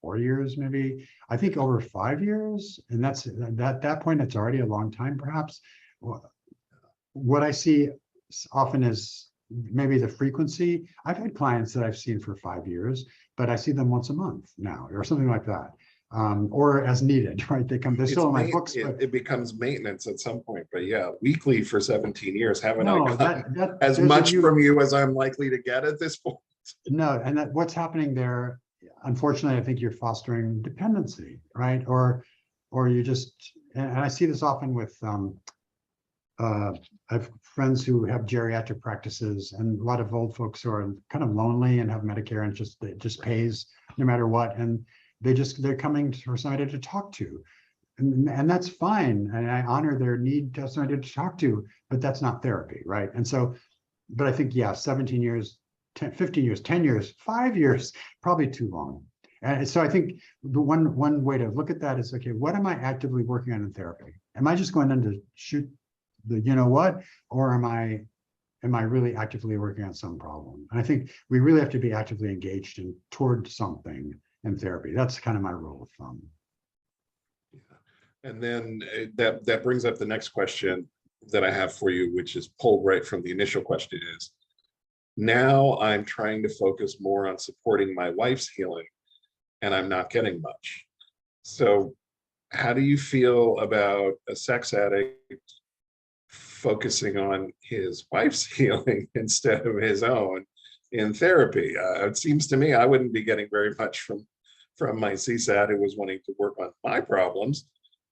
4 years, maybe. I think over 5 years, and that's at that point, it's already a long time, perhaps. Well, what I see often is maybe the frequency. I've had clients that I've seen for 5 years, but I see them once a month now, or something like that, or as needed, right? They're still in my books, but it becomes maintenance at some point. But yeah, weekly for 17 years, haven't I no, gotten that as there's much from you as I'm likely to get at this point? no, and that what's happening there, unfortunately, I think you're fostering dependency, right? Or you just, and I see this often with I have friends who have geriatric practices, and a lot of old folks who are kind of lonely and have Medicare, and it just pays no matter what, and they're coming for somebody to talk to, and that's fine, and I honor their need to have somebody to talk to, but that's not therapy, right? And so, but I think, yeah, 17 years, 10, 15 years, 10 years, 5 years, probably too long. And so I think the one way to look at that is, okay, what am I actively working on in therapy? Am I just going in to shoot the you know what, or am I really actively working on some problem? And I think we really have to be actively engaged in toward something in therapy. That's kind of my rule of thumb. Yeah. And then that brings up the next question that I have for you, which is pulled right from the initial question, is now I'm trying to focus more on supporting my wife's healing, and I'm not getting much. So how do you feel about a sex addict focusing on his wife's healing instead of his own in therapy? It seems to me I wouldn't be getting very much from my CSAT who was wanting to work on my problems.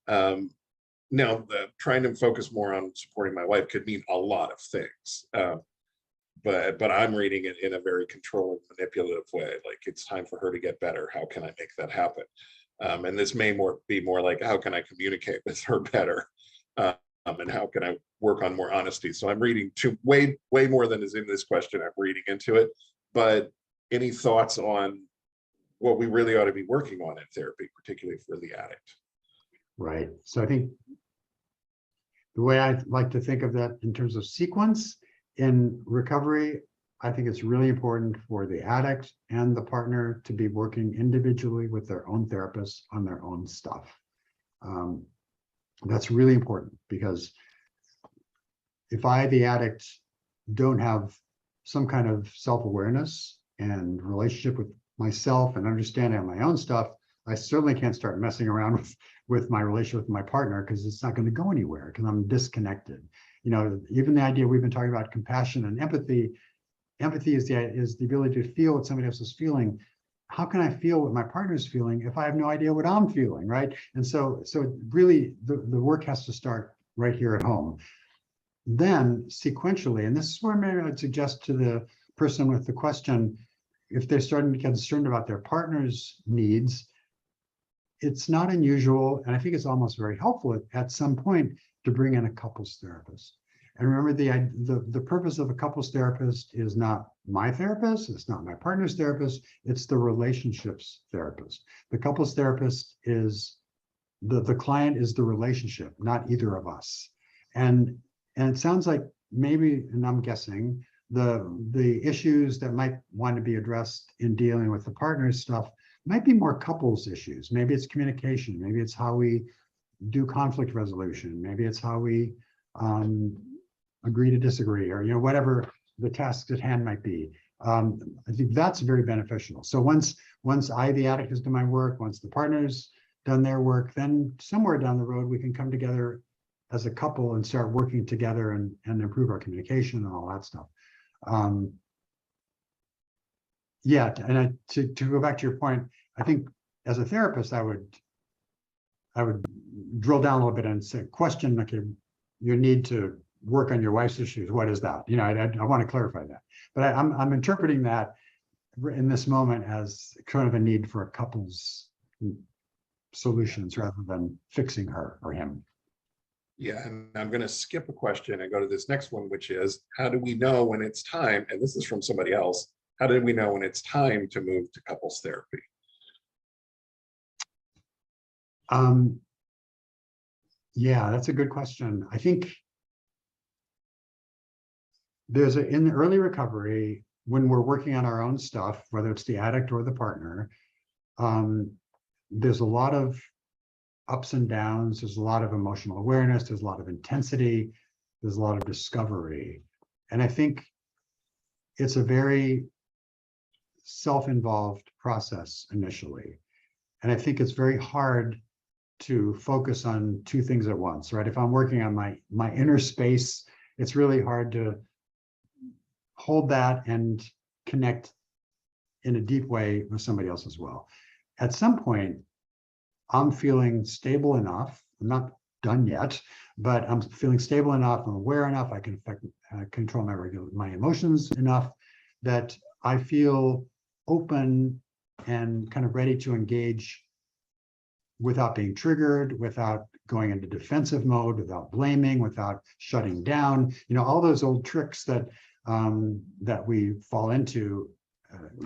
Now, trying to focus more on supporting my wife could mean a lot of things. But I'm reading it in a very controlling, manipulative way. Like, it's time for her to get better. How can I make that happen? And this may be more like, how can I communicate with her better? And how can I work on more honesty? So I'm reading way more than is in this question. I'm reading into it. But any thoughts on what we really ought to be working on in therapy, particularly for the addict? Right. So I think the way I like to think of that in terms of sequence in recovery, I think it's really important for the addict and the partner to be working individually with their own therapist on their own stuff. That's really important, because if I, the addict, don't have some kind of self-awareness and relationship with myself and understanding of my own stuff, I certainly can't start messing around with my relationship with my partner, because it's not going to go anywhere, because I'm disconnected. You know, even the idea we've been talking about compassion and empathy. Empathy is the ability to feel what somebody else is feeling. How can I feel what my partner's feeling if I have no idea what I'm feeling, right? And so really the work has to start right here at home. Then sequentially, and this is where maybe I'd suggest to the person with the question, if they're starting to get concerned about their partner's needs, it's not unusual, and I think it's almost very helpful at some point to bring in a couples therapist. And remember, the purpose of a couples therapist is not my therapist, it's not my partner's therapist, it's the relationships therapist. The couples therapist is the client is the relationship, not either of us. And it sounds like maybe, and I'm guessing, the issues that might want to be addressed in dealing with the partner's stuff might be more couples issues. Maybe it's communication, maybe it's how we do conflict resolution, maybe it's how we agree to disagree, or whatever the task at hand might be. I think that's very beneficial. So once I, the addict, has done my work, once the partner's done their work, then somewhere down the road we can come together as a couple and start working together and improve our communication and all that stuff. Yeah, and to go back to your point, I think as a therapist, I would drill down a little bit and say, question, okay, you need to work on your wife's issues. What is that? I want to clarify that. But I'm interpreting that in this moment as kind of a need for a couple's solutions rather than fixing her or him. Yeah, and I'm going to skip a question and go to this next one, which is, how do we know when it's time? And this is from somebody else. How do we know when it's time to move to couples therapy? Yeah, that's a good question. I think in the early recovery, when we're working on our own stuff, whether it's the addict or the partner, there's a lot of ups and downs. There's a lot of emotional awareness. There's a lot of intensity. There's a lot of discovery. And I think it's a very self-involved process initially. And I think it's very hard to focus on two things at once, right? If I'm working on my inner space, it's really hard to hold that and connect in a deep way with somebody else as well. At some point, I'm feeling stable enough. I'm not done yet, but I'm feeling stable enough. I'm aware enough. I can control my emotions enough that I feel open and kind of ready to engage without being triggered, without going into defensive mode, without blaming, without shutting down. You know, all those old tricks that that we fall into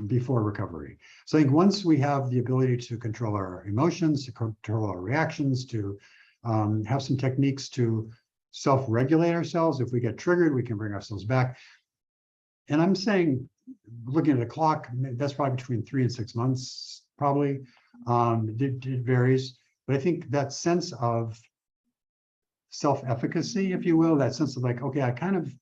before recovery. So I think once we have the ability to control our emotions, to control our reactions, to have some techniques to self-regulate ourselves. If we get triggered, we can bring ourselves back. And I'm saying, looking at the clock, that's probably between 3 and 6 months, probably. It varies, but I think that sense of self-efficacy, if you will, that sense of like, okay, I kind of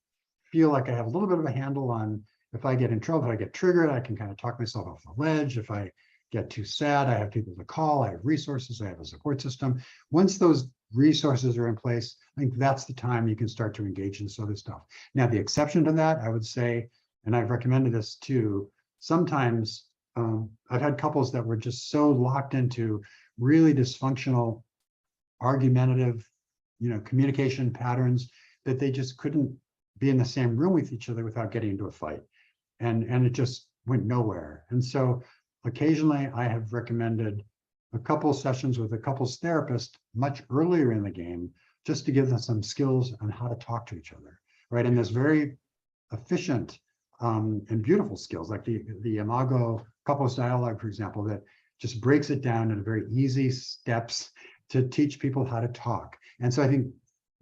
feel like I have a little bit of a handle on if I get in trouble, if I get triggered, I can kind of talk myself off the ledge. If I get too sad, I have people to call, I have resources, I have a support system. Once those resources are in place, I think that's the time you can start to engage in this other stuff. Now, the exception to that, I would say, and I've recommended this too, sometimes I've had couples that were just so locked into really dysfunctional, argumentative, communication patterns that they just couldn't be in the same room with each other without getting into a fight. And it just went nowhere. And so occasionally I have recommended a couple sessions with a couples therapist much earlier in the game, just to give them some skills on how to talk to each other, right? And there's very efficient and beautiful skills, like the Imago couples dialogue, for example, that just breaks it down into very easy steps to teach people how to talk. And so I think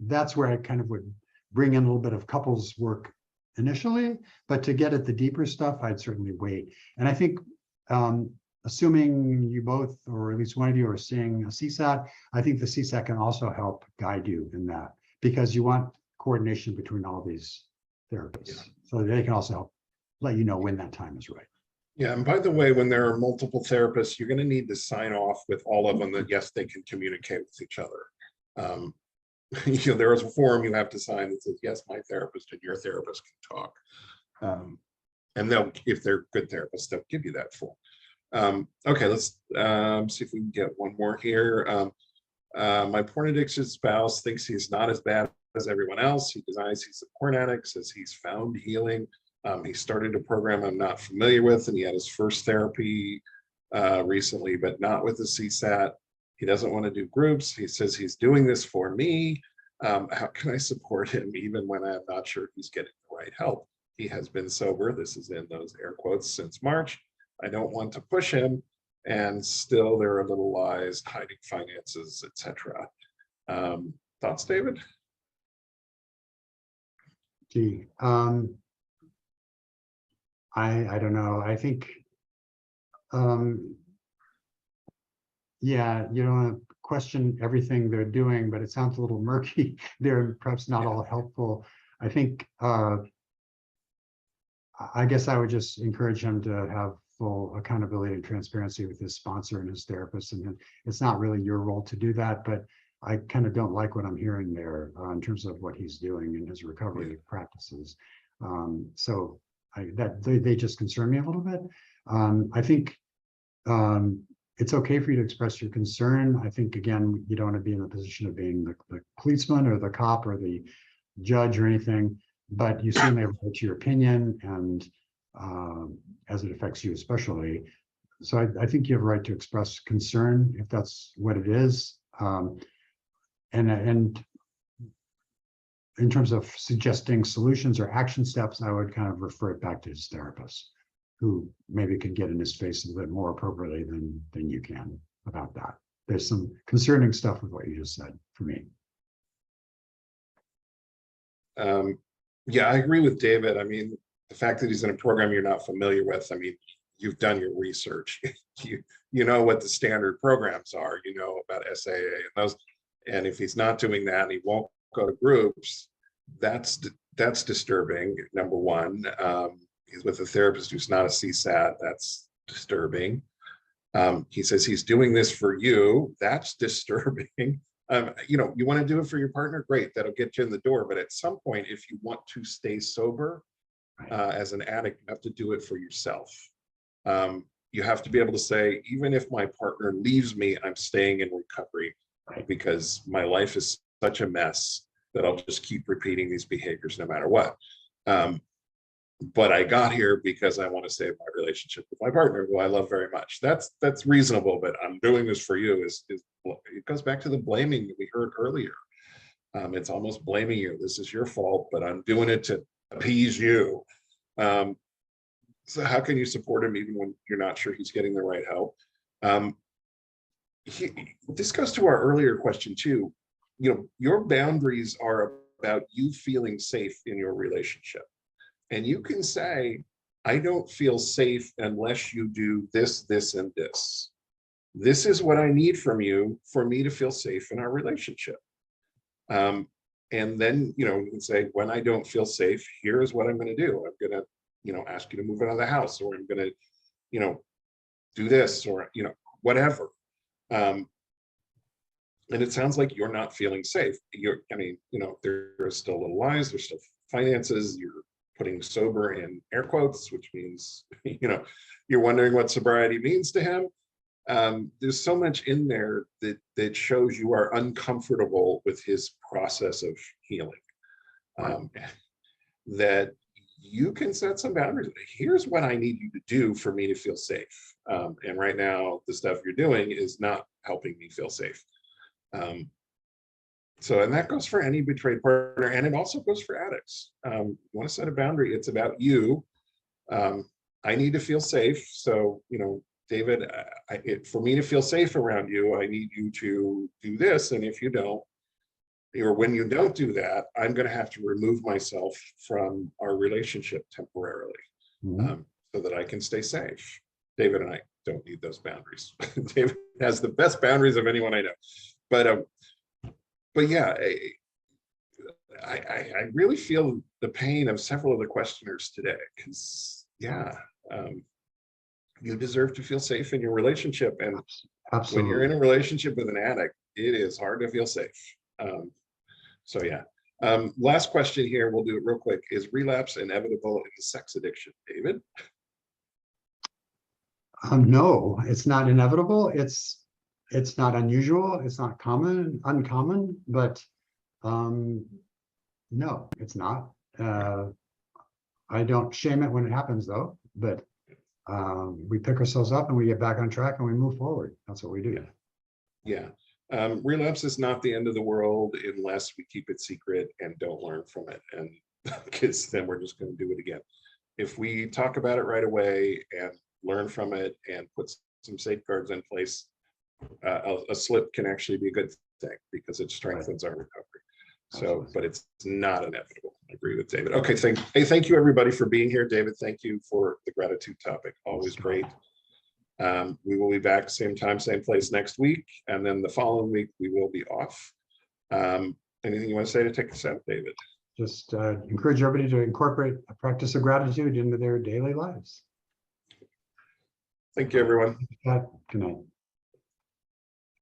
that's where I kind of would bring in a little bit of couples work initially, but to get at the deeper stuff, I'd certainly wait. And I think assuming you both, or at least one of you, are seeing a CSAT, I think the CSAT can also help guide you in that, because you want coordination between all these therapists. So they can also help let you know when that time is right. Yeah, and by the way, when there are multiple therapists, you're going to need to sign off with all of them that yes, they can communicate with each other. There is a form you have to sign that says yes, my therapist and your therapist can talk. And they'll, if they're good therapists, they'll give you that form. Okay, let's see if we can get one more here. My porn addiction spouse thinks he's not as bad as everyone else. He denies he's a porn addict, says he's found healing. He started a program I'm not familiar with, and he had his first therapy recently, but not with the CSAT. He doesn't want to do groups. He says he's doing this for me. How can I support him even when I'm not sure he's getting the right help? He has been sober, this is in those air quotes, since March. I don't want to push him, and still there are little lies, hiding finances, etc. Thoughts, David? Gee, I don't know. I think, yeah, you don't want to question everything they're doing, but it sounds a little murky. They're perhaps not all helpful. I think, I guess I would just encourage him to have full accountability and transparency with his sponsor and his therapist. And it's not really your role to do that, but I kind of don't like what I'm hearing there in terms of what he's doing in his recovery practices. So they just concern me a little bit. I think it's okay for you to express your concern. I think, again, you don't want to be in the position of being the policeman or the cop or the judge or anything, but you certainly have a right to your opinion, and as it affects you especially. So I think you have a right to express concern if that's what it is. And in terms of suggesting solutions or action steps, I would kind of refer it back to his therapist, who maybe can get in his face a little bit more appropriately than you can about that. There's some concerning stuff with what you just said for me. Yeah, I agree with David. I mean, the fact that he's in a program you're not familiar with, I mean, you've done your research. you know what the standard programs are, you know about SAA and those. And if he's not doing that and he won't go to groups, that's disturbing. Number one, he's with a therapist who's not a CSAT. That's disturbing. He says he's doing this for you. That's disturbing. You want to do it for your partner, great, that'll get you in the door. But at some point, if you want to stay sober as an addict, you have to do it for yourself. You have to be able to say, even if my partner leaves me, I'm staying in recovery because my life is such a mess that I'll just keep repeating these behaviors no matter what. But I got here because I want to save my relationship with my partner, who I love very much. That's reasonable, but I'm doing this for you is it goes back to the blaming that we heard earlier. It's almost blaming you. This is your fault, but I'm doing it to appease you. So how can you support him even when you're not sure he's getting the right help? This goes to our earlier question too. Your boundaries are about you feeling safe in your relationship. And you can say, I don't feel safe unless you do this, this, and this. This is what I need from you for me to feel safe in our relationship. And then, you can say, when I don't feel safe, here's what I'm going to do. I'm going to, ask you to move out of the house, or I'm going to, do this, or, whatever. And it sounds like you're not feeling safe. There are still little lies, there's still finances, you're putting sober in air quotes, which means, you're wondering what sobriety means to him. There's so much in there that shows you are uncomfortable with his process of healing. That you can set some boundaries. Here's what I need you to do for me to feel safe. And right now, the stuff you're doing is not helping me feel safe. And that goes for any betrayed partner, and it also goes for addicts. You want to set a boundary. It's about you. I need to feel safe. So, David, for me to feel safe around you, I need you to do this. And if you don't, or when you don't do that, I'm going to have to remove myself from our relationship temporarily, so that I can stay safe. David and I don't need those boundaries. David has the best boundaries of anyone I know. But yeah, I really feel the pain of several of the questioners today, because you deserve to feel safe in your relationship. And Absolutely. When you're in a relationship with an addict, it is hard to feel safe. Last question here, we'll do it real quick. Is relapse inevitable in the sex addiction, David? No, it's not inevitable. It's not unusual. It's not uncommon, but no, it's not. I don't shame it when it happens though, but we pick ourselves up and we get back on track and we move forward. That's what we do. Yeah. Relapse is not the end of the world unless we keep it secret and don't learn from it. And because then we're just going to do it again. If we talk about it right away and learn from it and put some safeguards in place, a slip can actually be a good thing because it strengthens our recovery. So, but it's not inevitable. I agree with David. Okay, thank you everybody for being here. David, thank you for the gratitude topic. Always great. We will be back same time, same place next week. And then the following week, we will be off. Anything you want to say to take us out, David? Just encourage everybody to incorporate a practice of gratitude into their daily lives. Thank you, everyone. Good night.